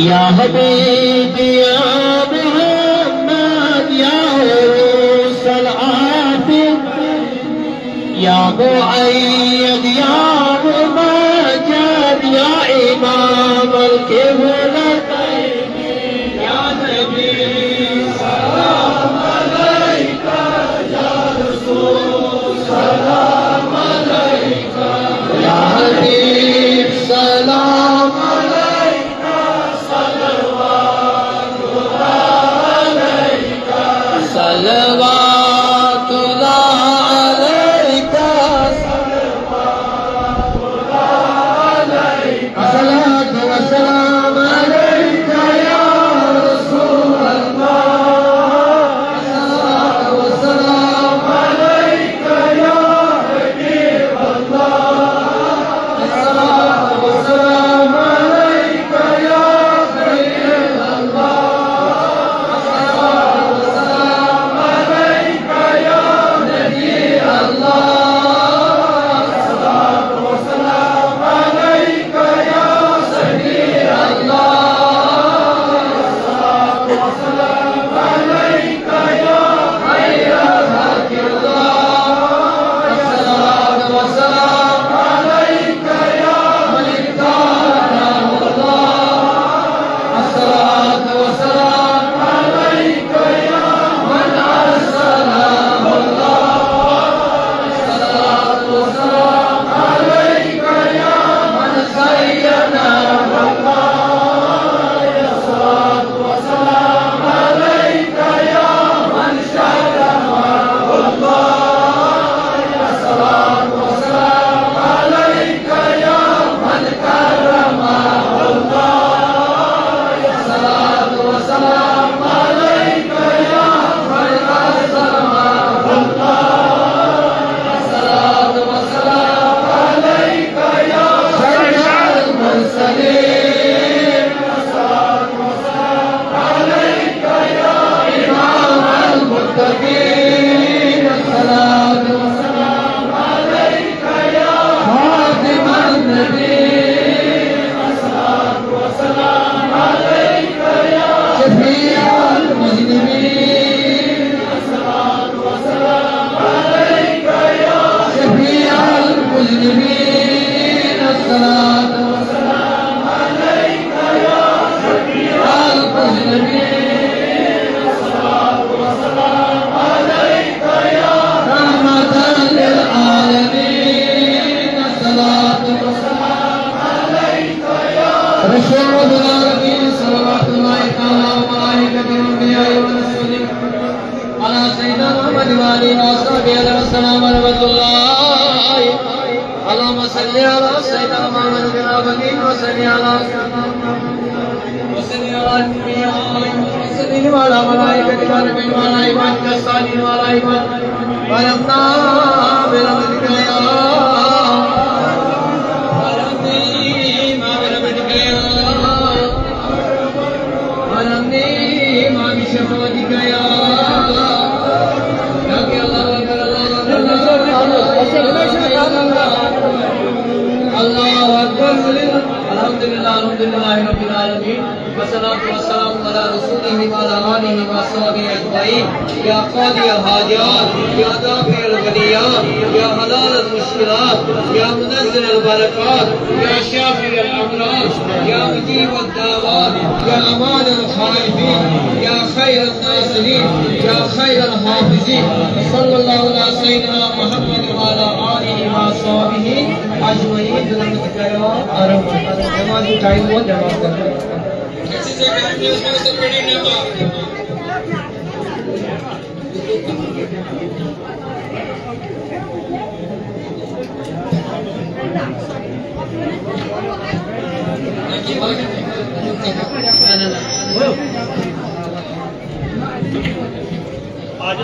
या हबीब या मोहम्मद या रूहुल आतिफ या मुअय्यद या मुमज्जद या इमाम अल-क़िबलत या नबी सलाम अलैका या रसूल सलाम अलैका या हबीब सलाम अलैका सलवातुल्लाह अलैका सलवातुल्लाह अलैका सलवातुल्लाह अलैका अस्सलातु वस्सलाम अलैका या रसूल अल्लाह अस्सलातु वस्सलाम अलैका या हबीब अल्लाह अस्सलातु वस्सलाम अलैका या खलील अल्लाह अस्सलातु वस्सलाम अलैका या नबी अल्लाह अस्सलातु वस्सलाम अलैका या सही अल्लाह अस्सलातु वस्सलाम अलैका या खैर खल्क़िल्लाह अस्सलातु वस्सलाम अलैका या मलिक कामल्लाह अस्सलातु वस्सलाम अलैका या मन अरसलहु अस्सलातु वस्सलाम अलैका या मन ज़य्यनहु अस्सलातु वस्सलाम अलैका या मन शर्रफहु अस्सलातु वस्सलाम अलैका या मन कररमहु अस्सलातु वस्सलाम अलैका या मन अज़्ज़महु अस्सलातु वस्सलाम अलैका या शरीअल मुरसलीन अस्सलातु वस्सलाम अलैका या इमाम अल-मुत्तक़ीन अस्सलातु वस्सलाम अलैका या खातिमन नबीय्यीन अस्सलातु वस्सलाम अलैका या शफीअल मुज़निबीन अस्सलातु वस्सलाम अलैका या शफीअल मुज़निबीन अस्सलातु वस्सलाम अलैका या शफीअल मुज़निबीन अस्सलातु वस्सलाम अलैका या रहमतल लिल आलमीन अस्सलातु वस्सलाम अलैका या रसूलुल आलमीन सल्लल्लाहु तआला व मलाइकतुहु व अंबिया'i व रसूलिhi अला सय्यिदिना मुहम्मद व आलिहि व अस्हाबिहि वसल्लम रहमतुल्लाह अल्लाहुम्मा सल्लि अला सय्यिदिना मुहम्मद व आलिहि व सल्लि अला वसल्लिम अला मलाइकतिहि व रब्बिल मलाइकति सालिhin व अलैहि व रमना बिरहमतिका या अल्लाहु अकबर अल्हम्दुलिल्लाह अल्हम्दुलिल्लाहि रब्बिल आलमीन वस्सलातु वस्सलामु अला रसूलिहि व अला आलिहि व अस्हाबिहि अजमईन या क़ादी अल हाजात या दाफ़ि अल बलियात या हलाल अल मुश्किलात या मुनज़्ज़िल अल बरकात या शाफ़ी अल अमराद या मुजीब अद दावात या अमान अल खाइफीन या खैर अल नासिरीन या खैर अल हाफ़िज़ीन सल्लल्लाहु अला सय्यिदिना मुहम्मद व अला आलिहि व अस्हाबिहि अजमईन बिरहमतिका या अरहम नमाज़ टाइम हो जवाब करना किसी से करनी उसमें से पढ़ी नमाज़ आज